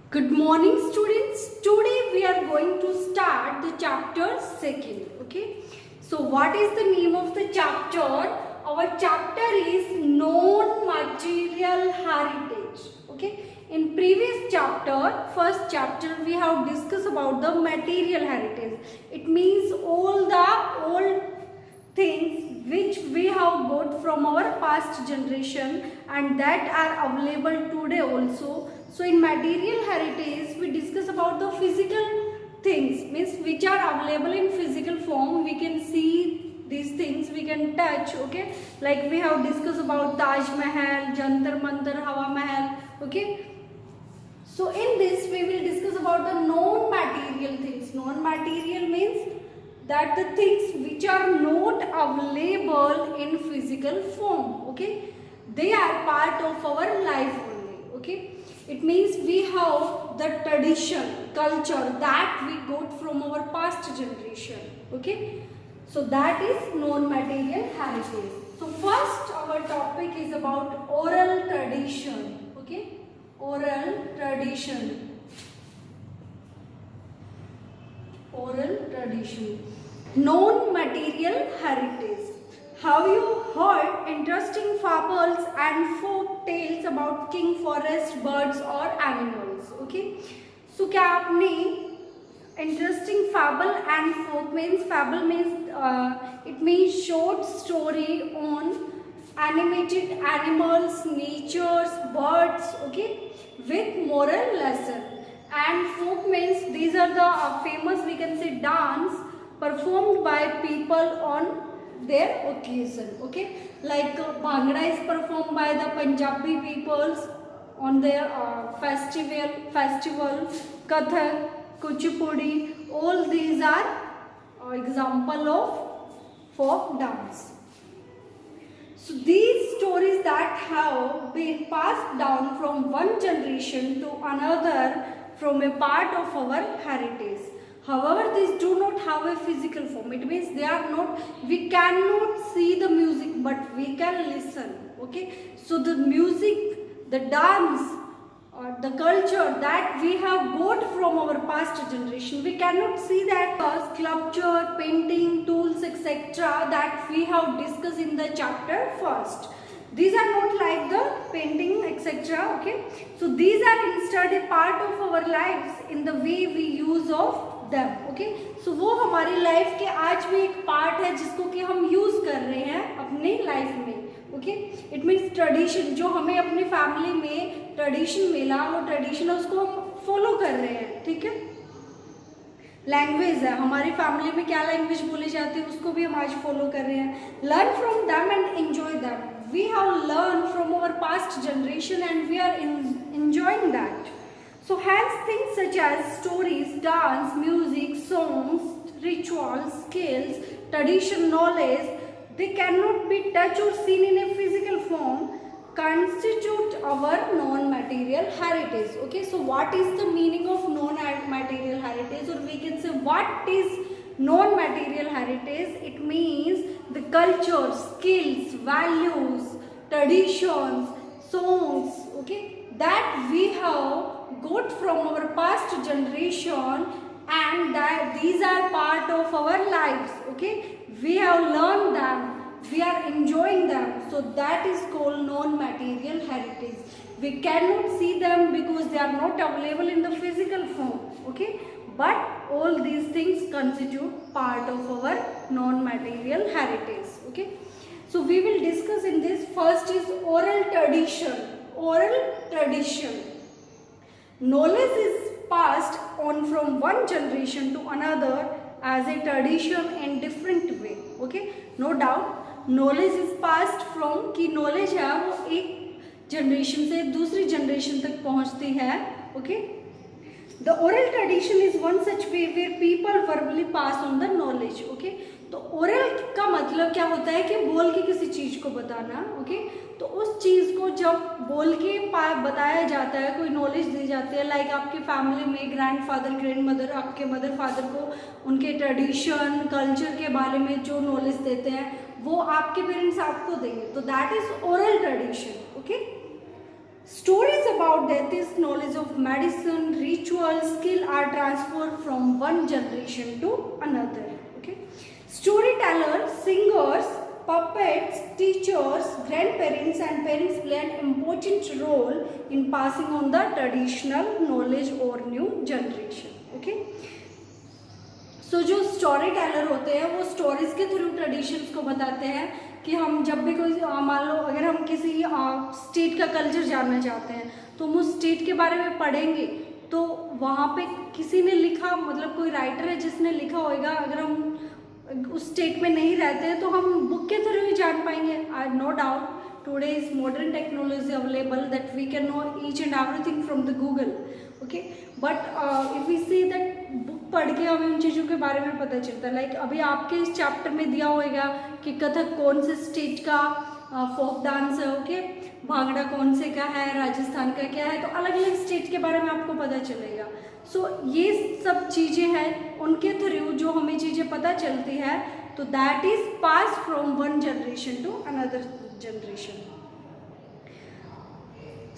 Good morning students. Today we are going to start the chapter 2nd. Okay. So what is the name of the chapter? Our chapter is non-material heritage. Okay. In previous chapter, first chapter, we have discussed about the material heritage. It means all the old things which we have got from our past generation and that are available today also. So in material heritage we discuss about the physical things, means which are available in physical form. We can see these things, we can touch. Okay, like we have discussed about Taj Mahal, Jantar Mantar, Hawa Mahal. Okay, so in this we will discuss about the non-material things. Non-material means that the things which are not available in physical form. Okay, they are part of our life only. Okay, it means we have the tradition, culture that we got from our past generation. Okay, so that is non-material heritage. So first our topic is about oral tradition. Okay, oral tradition. Oral tradition. Non-material heritage. Have you heard interesting fables and folk tales about king, forest, birds or animals? Okay. So क्या आपने interesting fable and folk means fable means it means short story on animated animals, natures, birds. Okay, with moral lesson. And folk means these are the famous, we can say, dance performed by people on their occasion. Okay, like Bhangra is performed by the Punjabi peoples on their festival. Kathak, Kuchipudi, all these are example of folk dance. So these stories that have been passed down from one generation to another from a part of our heritage. However, these do not have a physical form. It means they are not, we cannot see the music, but we can listen. Okay, so the music, the dance, the culture that we have got from our past generation, we cannot see that sculpture, painting, tools, etc. that we have discussed in the chapter first. These are not like the painting, etc. Okay, so these are instead a part of our lives in the way we use of them. Okay, so वो हमारी life के आज भी एक part है जिसको कि हम यूज कर रहे हैं अपने लाइफ में. ओके, इट मीन्स ट्रेडिशन जो हमें अपने फैमिली में ट्रेडिशन मिला, वो ट्रेडिशन उसको हम फॉलो कर रहे हैं. ठीक है, लैंग्वेज है हमारी फैमिली में, क्या लैंग्वेज बोली जाती है उसको भी हम आज फॉलो कर रहे हैं. Learn from them and enjoy them. We have learn from our past generation and we are enjoying that. So hence things such as stories, dance, music, songs, rituals, skills, tradition, knowledge, they cannot be touched or seen in a physical form, constitute our non-material heritage. Okay, so what is the meaning of non-material heritage, or we can say what is non-material heritage? It means the culture, skills, values, traditions, songs, okay, that we have got from our past generation and that these are part of our lives. Okay, we have learned them, we are enjoying them, so that is called non-material heritage. We cannot see them because they are not available in the physical form. Okay, but all these things constitute part of our non-material heritage. Okay, so we will discuss in this. First is oral tradition. Oral tradition. Knowledge is passed on from one generation to another as a tradition in different way. Okay, no doubt knowledge is passed from, कि knowledge है वो एक generation से दूसरी generation तक पहुँचती है. Okay, the oral tradition is one such way where people verbally pass on the knowledge. Okay, तो oral का मतलब क्या होता है कि बोल के किसी चीज़ को बताना. Okay, तो उस चीज़ को जब बोल के बताया जाता है, कोई नॉलेज दी जाती है, लाइक आपके फैमिली में ग्रैंडफादर, ग्रैंडमदर, आपके मदर फादर को उनके ट्रेडिशन, कल्चर के बारे में जो नॉलेज देते हैं वो आपके पेरेंट्स आपको देंगे, तो that is oral tradition. Okay, Stories about death is knowledge of medicine, ritual, skill are transferred from one generation to another. Okay. Storytellers, singers, puppets, teachers, grandparents and parents play an important role in passing on the traditional knowledge or new generation. Okay. सो जो story teller होते हैं वो stories के through traditions को बताते हैं कि हम जब भी कोई मान लो अगर हम किसी स्टेट का कल्चर जानना चाहते हैं तो हम उस स्टेट के बारे में पढ़ेंगे तो वहाँ पे किसी ने लिखा, मतलब कोई राइटर है जिसने लिखा होगा, अगर हम उस स्टेट में नहीं रहते हैं तो हम बुक के थ्रू ही जान पाएंगे. No doubt today is modern technology available that we can know each and everything from the Google. Okay, but if we see that book पढ़ के हमें उन चीज़ों के बारे में पता चलता है. लाइक अभी आपके इस चैप्टर में दिया होगा कि कथक कौन से स्टेट का फोक डांस है. ओके, भांगड़ा कौन से का है, राजस्थान का क्या है, तो अलग अलग स्टेट के बारे में आपको पता चलेगा. सो ये सब चीज़ें हैं, उनके थ्रू जो हमें चीज़ें पता चलती है तो that is pass from one generation to another generation.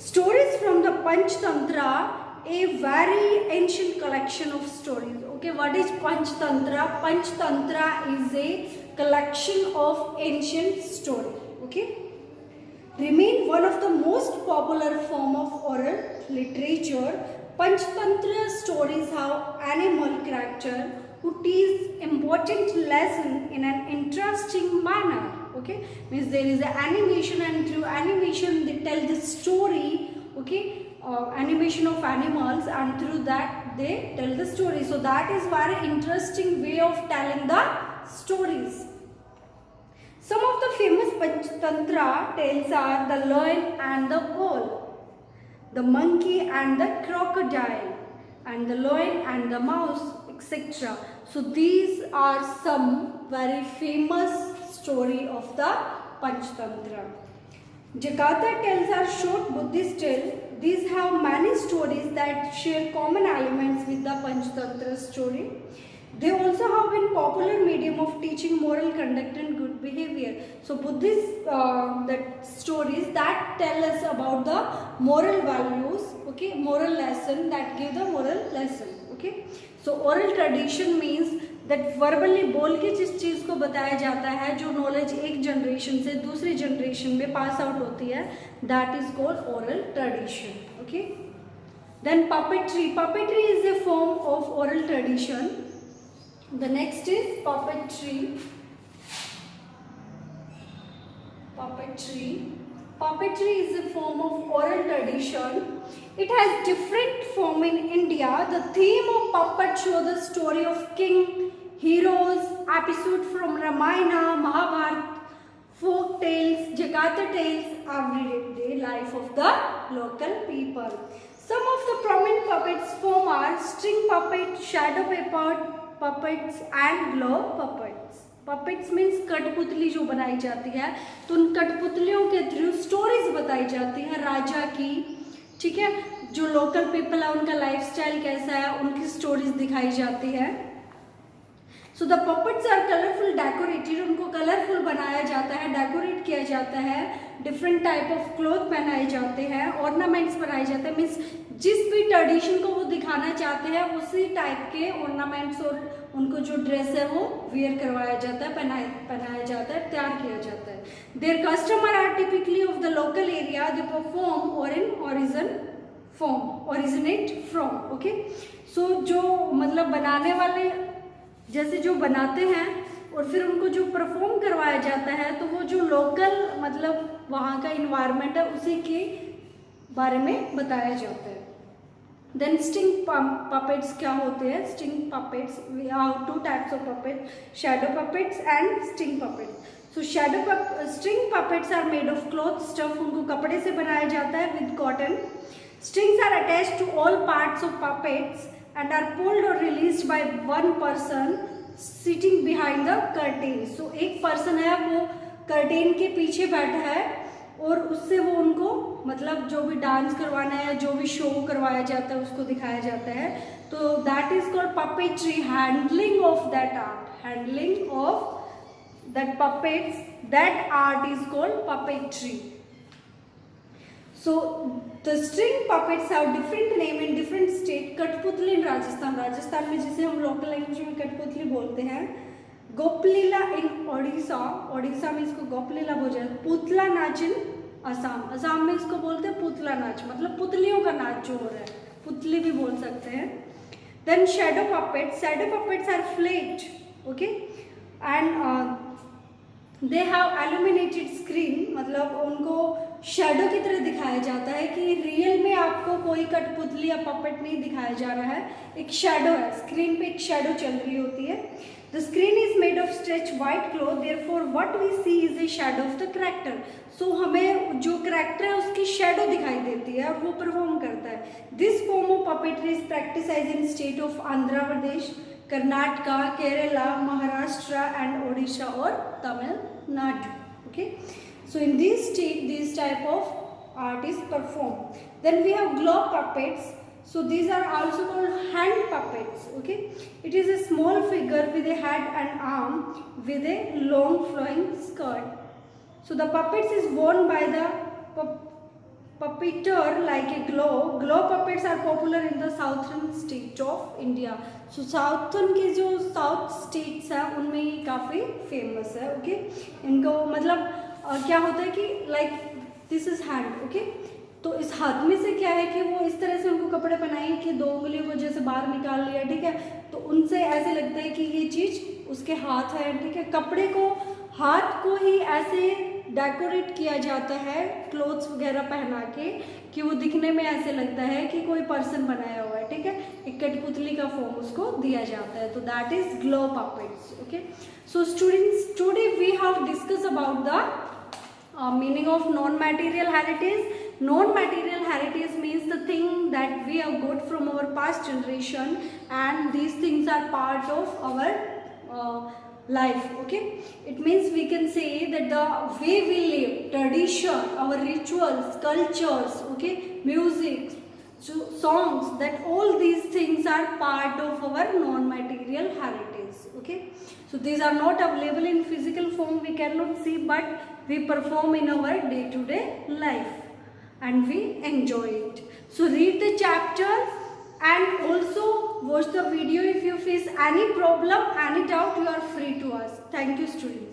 Stories from the Panchtantra, a very ancient collection of stories. Okay, what is Panchtantra? Panchtantra is a collection of ancient stories. Okay, remain one of the most popular form of oral literature. Panchtantra stories have animal character who teach important lesson in an interesting manner. Okay, means there is an animation and through animation they tell the story. Okay, animation of animals and through that they tell the story. So that is very interesting way of telling the stories. Some of the famous Panchtantra tales are the lion and the bull, the monkey and the crocodile, and the lion and the mouse, etc. So these are some very famous story of the Panchtantra. Jakarta tales are short Buddhist tales. These have many stories that share common elements with the Panchtantra story. They also have been popular medium of teaching moral conduct and good behavior. So Buddhist that stories that tell us about the moral values. Okay, moral lesson that give the moral lesson. Okay, so oral tradition means that verbally बोल के जिस चीज़ को बताया जाता है, जो knowledge एक generation से दूसरी जनरेशन में पास आउट होती है, that is called oral tradition. Okay, then puppetry. Puppetry is a form of oral tradition. The next is puppetry. Puppetry is a form of oral tradition. It has different form in India. The theme of puppet show the story of king, heroes, episode from Ramayana, Mahabharata, folk tales, Jakarta tales, everyday life of the local people. Some of the prominent puppets form are string puppet, shadow puppets and glow puppets. Puppets means कठपुतली जो बनाई जाती है, तो उन कठपुतलियों के through stories बताई जाती हैं राजा की. ठीक है, जो लोकल पीपल है उनका लाइफस्टाइल कैसा है, उनकी स्टोरीज दिखाई जाती है. So the puppets are colourful decorated. उनको कलरफुल बनाया जाता है, डेकोरेट किया जाता है, डिफरेंट टाइप ऑफ क्लॉथ पहनाए जाते हैं, ऑर्नामेंट्स बनाए जाते हैं. मीन्स जिस भी ट्रेडिशन को वो दिखाना चाहते हैं उसी टाइप के ऑर्नामेंट्स और उनको जो ड्रेस है वो वेयर करवाया जाता है, पहनाया जाता है, तैयार किया जाता है. There customer are typically of the local area. They perform और in originate from. Okay, so जो मतलब बनाने वाले जैसे जो बनाते हैं और फिर उनको जो परफॉर्म करवाया जाता है, तो वो जो लोकल मतलब वहाँ का इन्वायरमेंट है उसी के बारे में बताया जाता है. देन स्टिंग पपेट्स क्या होते हैं? String puppets, we have two types of puppet, shadow puppets and string puppets. So string puppets are made of cloth stuff. उनको कपड़े से बनाया जाता है with cotton. Strings are attached to all parts of puppets and are pulled or released by one person sitting behind the curtain. So एक person है वो curtain के पीछे बैठा है और उससे वो उनको मतलब जो भी डांस करवाना है, जो भी शो करवाया जाता है उसको दिखाया जाता है. तो that is called puppetry. Handling of that art, handling of that puppets, that art is called puppetry. So The string puppets have different name in different state. कठपुतली in राजस्थान, राजस्थान में जिसे हम लोकल लैंग्वेज में कठपुतली बोलते हैं. गोपलीला इन ओडिशा, ओडिशा में इसको गोपलीला बोलते हैं. पुतला नाच इन असम, असम में इसको बोलते हैं पुतला नाच, मतलब पुतलियों का नाच जो हो रहा है, पुतली भी बोल सकते हैं. Then shadow puppets are flat, okay, and they have illuminated screen, मतलब उनको शेडो की तरह दिखाया जाता है कि रियल में आपको कोई कठपुतली या पपेट नहीं दिखाया जा रहा है, एक शेडो है, स्क्रीन पे एक शेडो चल रही होती है. The screen is made of stretch white cloth, therefore what we see is a shadow of the character. So हमें जो कैरेक्टर है उसकी शेडो दिखाई देती है और वो परफॉर्म करता है. This form of puppetry is practise in state of Andhra Pradesh, Karnataka, Kerala, Maharashtra and Odisha और Tamil Nadu. Okay, so in this state this type of art is performed. Then we have globe puppets. So these are also called hand puppets. Okay, it is a small figure with a head and arm with a long flowing skirt. So the puppets is worn by the puppeteer like a globe. Globe puppets are popular in the southern state of India. So southern के जो south states हैं उनमें ये काफ़ी famous है. Okay, इनको मतलब क्या होता है कि like this is hand. Okay, तो इस हाथ में से क्या है कि वो इस तरह से उनको कपड़े पहनाए कि 2 उंगलियों को जैसे बाहर निकाल लिया. ठीक है, तो उनसे ऐसे लगता है कि ये चीज़ उसके हाथ है. ठीक है, कपड़े को, हाथ को ही ऐसे डेकोरेट किया जाता है क्लोथ्स वगैरह पहना के कि वो दिखने में ऐसे लगता है कि कोई पर्सन बनाया हुआ है. ठीक है, एक कठपुतली का फॉर्म उसको दिया जाता है. तो that is glove puppets. Okay, so students, today we have discuss about the meaning of non-material heritage. Non-material heritage means the thing that we have got from our past generation, and these things are part of our life. Okay, it means we can say that the way we live, tradition, our rituals, cultures, okay, music, so songs, that all these things are part of our non-material heritage. Okay, so these are not available in physical form, we cannot see, but we perform in our day-to-day life and we enjoy it. So read the chapter and also watch the video. If you face any problem, any doubt, you are free to ask. Thank you, students.